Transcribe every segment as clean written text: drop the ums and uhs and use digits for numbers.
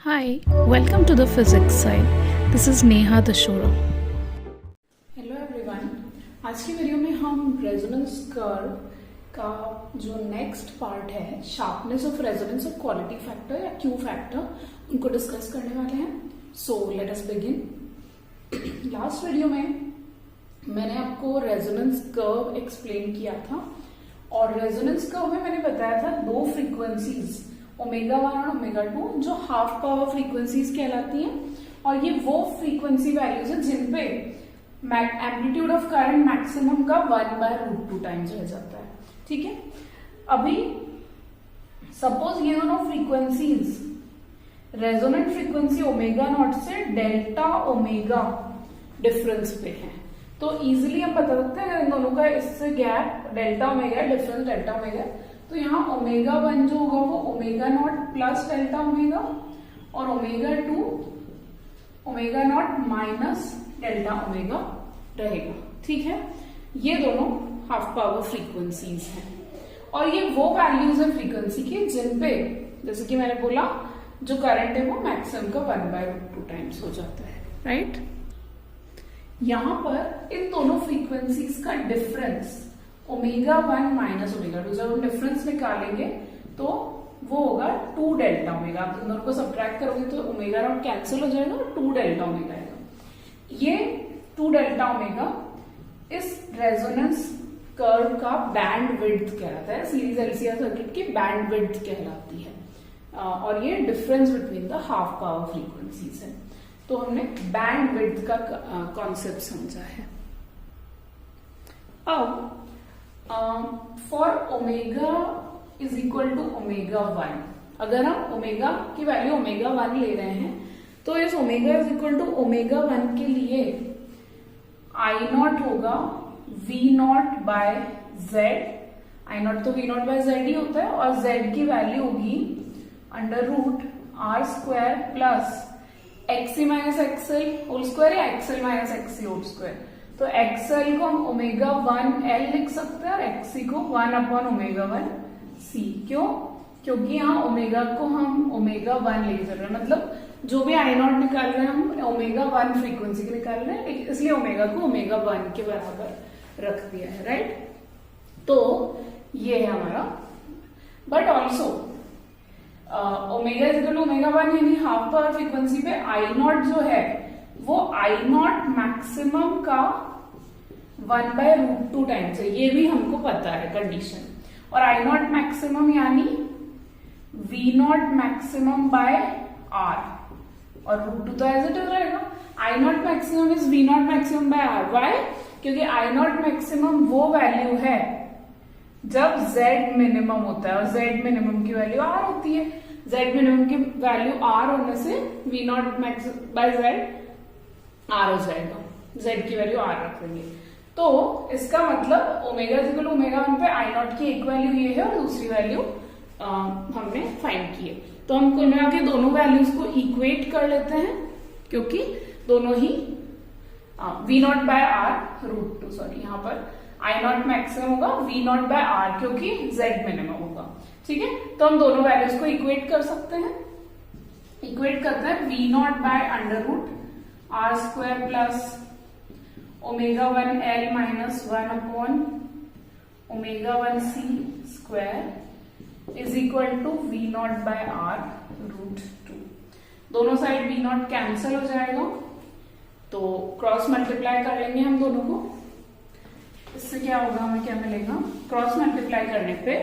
Hi, welcome to the physics side. This is Neha Dashora. Hello everyone, आज की video में हम resonance curve का जो नेक्स्ट पार्ट है, शार्पनेस ऑफ रेजोनेंस और क्वालिटी फैक्टर या क्यू फैक्टर, उनको डिस्कस करने वाले हैं. So let us begin. Last video में मैंने आपको रेजोनेंस कर्व एक्सप्लेन किया था और रेजोनेंस कर्व में मैंने बताया था दो फ्रीक्वेंसीज ओमेगा 1 और ओमेगा 2 जो हाफ पावर फ्रीक्वेंसीज कहलाती हैं और ये वो फ्रीक्वेंसी वैल्यूज है जिन पे एम्पलीट्यूड ऑफ करंट मैक्सिमम का 1/√2 टाइम्स रह जाता है. ठीक है, अभी सपोज ये दोनों frequencies resonant frequency omega naught से डेल्टा ओमेगा डिफरेंस पे है, तो इजीली हम बता सकते हैं इन दोनों का इससे gap delta omega, difference delta omega. तो यहाँ ओमेगा 1 जो होगा वो omega not plus delta omega और omega 2 omega not minus delta omega रहेगा. ठीक है, ये दोनों हाफ पावर फ्रीक्वेंसीज हैं और ये वो वैल्यूज है फ्रीक्वेंसी की जिन पे, जैसे कि मैंने बोला, जो करंट है वो मैक्सिमम का 1/√2 टाइम्स हो जाता है. राइट, यहां पर इन दोनों फ्रीक्वेंसीज का डिफरेंस ओमेगा 1 माइनस ओमेगा 2, जब हम डिफरेंस निकालेंगे तो वो होगा 2 डेल्टा ओमेगा. आप इन दोनों को सब्ट्रैक्ट करोगे तो ओमेगा नॉट कैंसिल हो जाएगा और 2 डेल्टा ओमेगा आएगा. ये 2 डेल्टा ओमेगा इस रेजोनेंस कर्व का बैंड विड्थ कहलाता है, सीरीज एलसीआर सर्किट की बैंड विड्थ कहलाती है और ये difference between the half power frequencies है. तो हमने बैंड विड्थ का कॉन्सेप्ट समझा है. अब for omega is equal to omega 1, अगर हम ओमेगा की वैल्यू ओमेगा 1 ले रहे हैं तो इस omega is equal to omega 1 के लिए आई नॉट होगा V not by Z. I not तो वी नॉट बाय जेड ही होता है और जेड की वैल्यू होगी √r² plus X C minus X L whole square या X L minus X C whole square. तो एक्सएल को हम ओमेगा 1l लिख सकते हैं और एक्सी को 1/ओमेगा 1c. क्यों? क्योंकि यहाँ ओमेगा को हम ओमेगा 1 ले चल रहे हैं, मतलब जो भी आई नॉट निकाल रहे हैं हम ओमेगा 1 फ्रीक्वेंसी के निकाल रहे हैं, इसलिए ओमेगा को ओमेगा 1 के बराबर रख दिया है. राइट, तो ये है हमारा. But also omega is equal to omega 1 यानी हाफ पावर फ्रीक्वेंसी पे आई नॉट जो है वो आई नॉट मैक्सिमम का 1/√2 टाइम्स है, ये भी हमको पता है कंडीशन. और आई नॉट मैक्सिमम यानी V not maximum by R और √2 तो एज इट इज रहेगा. I not maximum is V not maximum by R. Why? क्योंकि आई नॉट मैक्सिमम वो वैल्यू है जब z मिनिमम होता है और z मिनिमम की वैल्यू r होती है. z मिनिमम की वैल्यू r होने से V not max by z r हो जाएगा, z की वैल्यू r रख देंगे. तो इसका मतलब ओमेगा इक्वल टू ओमेगा 1 पे आई नॉट की एक वैल्यू ये है और दूसरी वैल्यू हमने फाइंड की है. तो हम कुल मिला के दोनों वैल्यूज को इक्वेट कर लेते हैं क्योंकि दोनों ही V not by r√2, sorry यहाँ पर आई नॉट मैक्सिमम होगा वी नॉट बाय r क्योंकि z मिनिमम होगा. ठीक है, तो हम दोनों वैल्यूज को इक्वेट कर सकते हैं. इक्वेट करते हैं V not by √r² plus omega 1l minus 1/ओमेगा 1c square is equal to V not by r√2. दोनों साइड वी नॉट कैंसिल हो जाएगा तो क्रॉस मल्टीप्लाई कर लेंगे हम दोनों को. इससे क्या होगा, हमें क्या मिलेगा, क्रॉस मल्टीप्लाई करने पे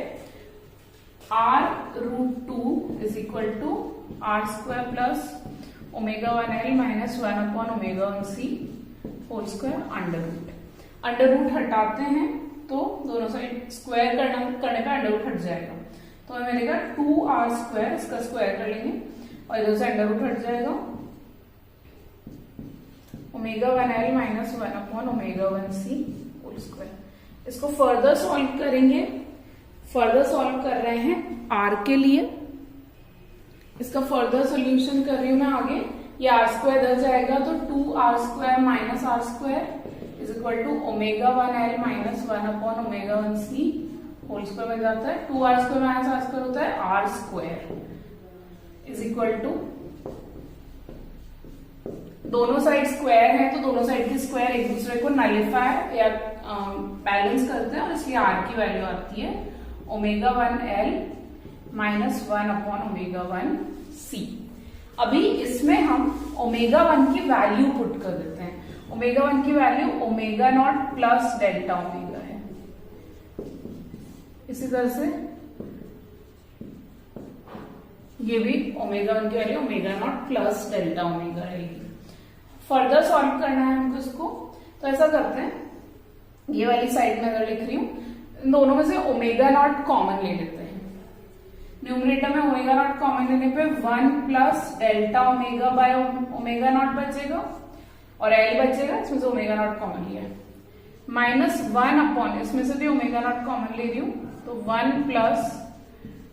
r√2 is equal to r² plus omega 1l minus 1/ओमेगा 1c whole square under root हटाते हैं तो दोनों साइड स्क्वायर करने पे अंडर रूट हट जाएगा. तो हमें मिलेगा 2r², इसका स्क्वायर कर लेंगे और इधर से अंडर रूट हट जाएगा. ओमेगा 1l माइनस 1/ओमेगा 1c होल स्क्वायर. इसको फर्दर सॉल्व करेंगे. फर्दर सॉल्व कर रहे हैं r के लिए. इसका फर्दर सोल्यूशन कर रही हूं मैं आगे. ये r² इधर जाएगा तो 2r² minus r² is equal to omega 1l minus 1/ओमेगा 1c होल स्क्वायर बन जाता है. 2r² माइनस r² होता है r² इज इक्वल टू दोनों साइड स्क्वायर है तो दोनों साइड के स्क्वायर एक दूसरे को नलिफाई या बैलेंस करते हैं और इसलिए आर की वैल्यू आती है ω1L माइनस 1/ω1C। अभी इसमें हम ω1 की वैल्यू पुट कर देते हैं। ω1 की वैल्यू ω0 प्लस डेल्टा ओमेगा है। इसी तरह से ये भी ω1 की वैल्यू ω0 प्लस डेल्टा ओमेगा रहेगी। फर्दर सॉल्व करना है हमको इसको, तो ऐसा करते हैं, ये वाली साइड में अगर लिख रही हूं, इन दोनों में से ω0 कॉमन ले लेते हैं। न्यूमरेटर में ω0 कॉमन लेने पे 1 प्लस डेल्टा ओमेगा बाय ω0 बचेगा और L बचेगा, इसमें से ω0 कॉमन लिया है, माइनस 1 इसमें से भी ω0 कॉमन ले रही हूं तो 1 plus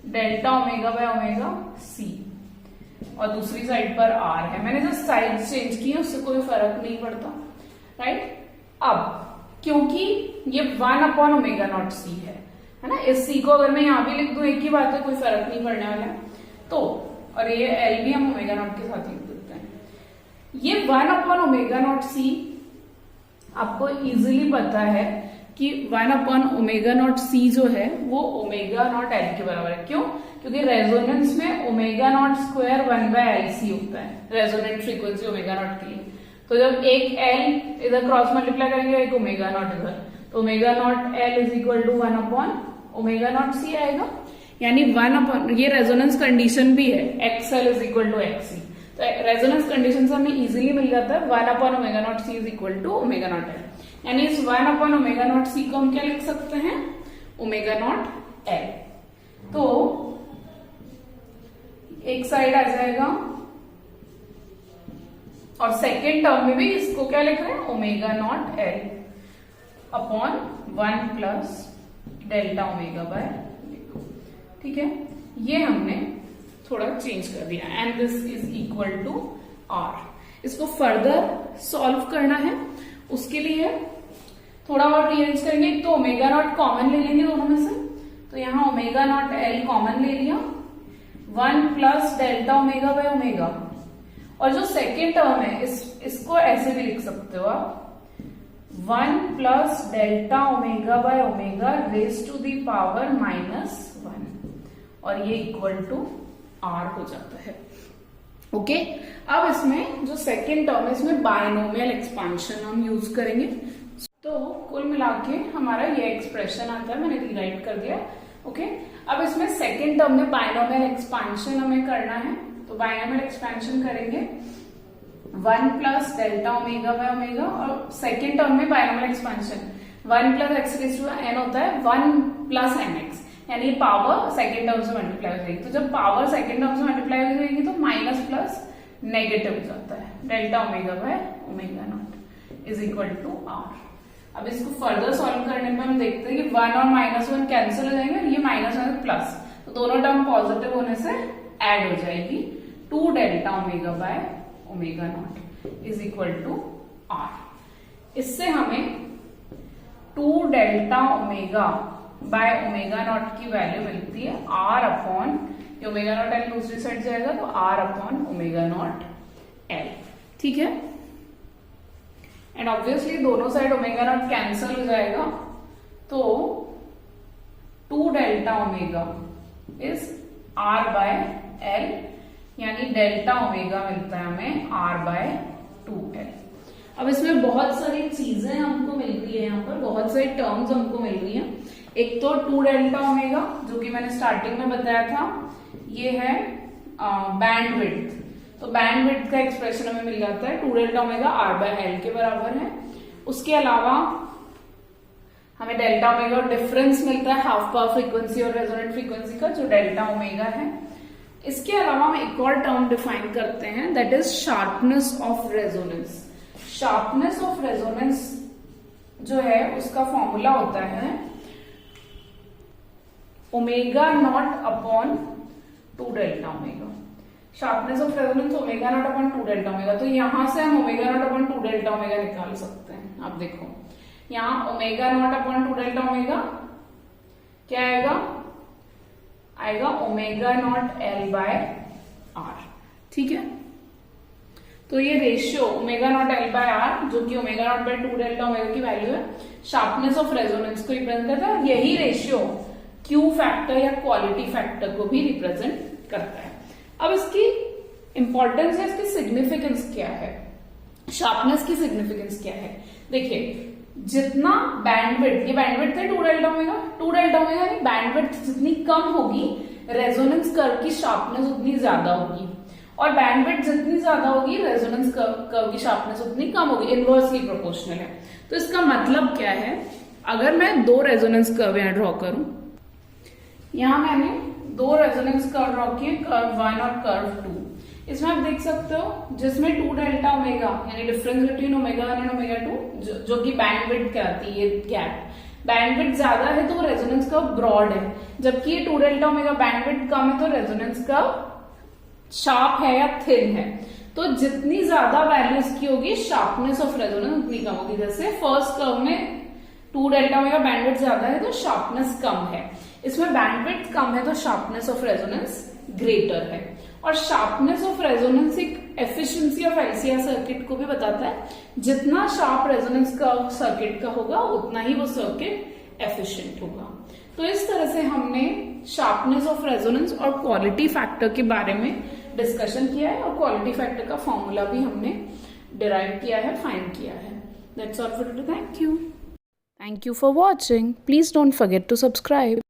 delta omega by ω C और दूसरी साइड पर R है। मैंने जो साइड चेंज की है उससे कोई फर्क नहीं पड़ता, राइट। अब क्योंकि ये 1/ω0C है ना, इस C को अगर मैं यहां भी लिख दूं एक ही बात है, कोई फर्क नहीं पड़ने वाला है। तो और ये L भी हम ω0 के साथ लिख देते हैं। ये 1/ω0C आपको इजीली पता है कि 1/ω0C जो है वो ω0L के बराबर है। क्यों? क्योंकि रेजोनेंस में ω0² 1/LC होता है रेजोनेंट फ्रीक्वेंसी ω0 के लिए। तो जब एक L इधर क्रॉस मल्टीप्लाई करेंगे एक ω0 इधर, तो ω0L is equal to 1/ω0C आएगा। यानी ये रेजोनेंस कंडीशन भी है, XL is equal to XC। तो रेजोनेंस कंडीशन से हमें इजीली मिल जाता है 1/ω0C is equal to ω0L। यानी इस 1/ω0C को हम क्या लिख सकते हैं, ω0L। तो एक साइड आ जाएगा और सेकेंड टर्म में भी इसको क्या लिख रहे हैं, ω0L upon 1 plus delta omega by. ठीक है, ये हमने थोड़ा चेंज कर दिया and this is equal to R। इसको फर्दर सॉल्व करना है, उसके लिए थोड़ा और रीअरेंज करेंगे। तो ω0 कॉमन ले लेंगे दोनों में से, तो यहाँ ω0L कॉमन ले लिया, 1 plus delta omega by omega. और जो सेकेंड टर्म है इसको ऐसे भी लिख सकते हो आप, 1 plus delta omega by omega raise to the power -1 और ये इक्वल टू R हो जाता है। ओके, अब इसमें जो सेकेंड टर्म है इसमें बायनोमियल एक्सपांशन हम यूज करेंगे। तो कुल मिला के हमारा ये एक्सप्रेशन आता है, मैंने रीराइट कर दिया। ओके, अब इसमें सेकेंड टर्म में बायनोमियल एक्सपांशन हमें करना है, तो बायनोमियल एक्सपेंशन करेंगे 1 plus delta omega by omega. और सेकेंड टर्म में binomial expansion 1 plus x raise to n होता है 1 प्लस mx, यानी पावर सेकेंड टर्म से मल्टीप्लाई हो जाएगी। तो जब पावर सेकेंड टर्म से मल्टीप्लाई हो जाएगी तो माइनस प्लस नेगेटिव हो जाता है, delta omega by omega nought is equal to R। अब इसको फर्दर सॉल्व करने में हम देखते हैं कि 1 और -1 कैंसिल हो जाएंगे और ये -1 प्लस, तो दोनों टर्म पॉजिटिव होने से ऐड हो जाएगी, 2 delta omega by omega nought is equal to R। इससे हमें 2 delta omega by omega nought की वैल्यू मिलती है R upon, omega nought L दूसरी साइड जाएगा तो R upon omega nought L। ठीक है, एंड ऑब्वियसली दोनों साइड ओमेगा नॉट कैंसिल हो जाएगा, तो 2 delta omega is R by L, यानी डेल्टा ओमेगा मिलता है हमें R बाय 2L। अब इसमें बहुत सारी चीजें हमको मिल रही है, यहाँ पर बहुत सारी टर्म्स हमको मिल रही हैं। एक तो 2 डेल्टा ओमेगा जो कि मैंने स्टार्टिंग में बताया था, ये है बैंड विड्थ, तो बैंड विड्थ का एक्सप्रेशन हमें मिल जाता है 2 delta omega R by L के बराबर है। उसके अलावा हमें डेल्टा ओमेगा डिफरेंस मिलता है हाफ पावर फ्रीक्वेंसी और रेजोनेंट फ्रीक्वेंसी का, जो डेल्टा ओमेगा है। इसके अलावा हम एक और टर्म डिफाइन करते हैं, that is sharpness of resonance. Sharpness of resonance जो है उसका फॉर्मूला होता है omega nought upon 2 delta omega. Sharpness of resonance omega nought upon 2 delta omega, तो यहां से हम omega nought upon 2 delta omega निकाल सकते हैं। आप देखो यहां omega nought upon 2 delta omega क्या आएगा omega nought L by R। ठीक है, तो ये ratio omega nought L by R, जो कि omega nought by 2 delta omega की वैल्यू है, शार्पनेस ऑफ रेजोनेंस को रिप्रेजेंट करता है, और यही रेशियो क्यू फैक्टर या क्वालिटी फैक्टर को भी रिप्रेजेंट करता है। अब इसकी इंपॉर्टेंस है, इसकी सिग्निफिकेंस क्या है, शार्पनेस की सिग्निफिकेंस क्या है। देखिए, जितना बैंडविड्थ, ये बैंडविड्थ है 2 डेल्टा ओमेगा, 2 डेल्टा ओमेगा यानी बैंडविड्थ जितनी कम होगी, रेजोनेंस कर्व की शार्पनेस उतनी ज्यादा होगी, और बैंडविड्थ जितनी ज्यादा होगी, रेजोनेंस कर्व की शार्पनेस उतनी कम होगी, इनवर्सली प्रोपोर्शनल है। तो इसका मतलब क्या है, अगर मैं 2 रेजोनेंस कर्व यहां ड्रॉ करूं, यहां मैंने 2 रेजोनेंस कर्व ड्रॉ किए, कर्व 1 और कर्व 2। इसमें आप देख सकते हो, जिसमें 2 डेल्टा ओमेगा यानी difference between omega 1 and omega 2, जो कि बैंडविड्थ कहती है, ये गैप, बैंडविड्थ ज्यादा है तो रेजोनेंस कर्व ब्रॉड है, जबकि ये 2 डेल्टा ओमेगा बैंडविड्थ कम है तो रेजोनेंस कर्व शार्प है या थिन है। तो जितनी ज्यादा वैल्यू इसकी होगी, शार्पनेस ऑफ रेजोनेंस उतनी कम होगी। जैसे फर्स्ट कर्व में 2 डेल्टा ओमेगा बैंडविड्थ ज्यादा है तो शार्पनेस कम है, इसमें बैंडविड्थ कम है तो शार्पनेस ऑफ रेजोनेंस ग्रेटर है। और शार्पनेस ऑफ रेजोनेंस एक एफिशिएंसी ऑफ एलसीआर सर्किट को भी बताता है, जितना शार्प रेजोनेंस कर्व सर्किट का होगा उतना ही वो सर्किट एफिशिएंट होगा। तो इस तरह से हमने शार्पनेस ऑफ रेजोनेंस और क्वालिटी फैक्टर के बारे में डिस्कशन किया है, और क्वालिटी फैक्टर का फॉर्मूला भी हमने डिराइव किया है, फाइंड किया है। That's all for today, thank you. Thank you for watching. Please don't forget to subscribe.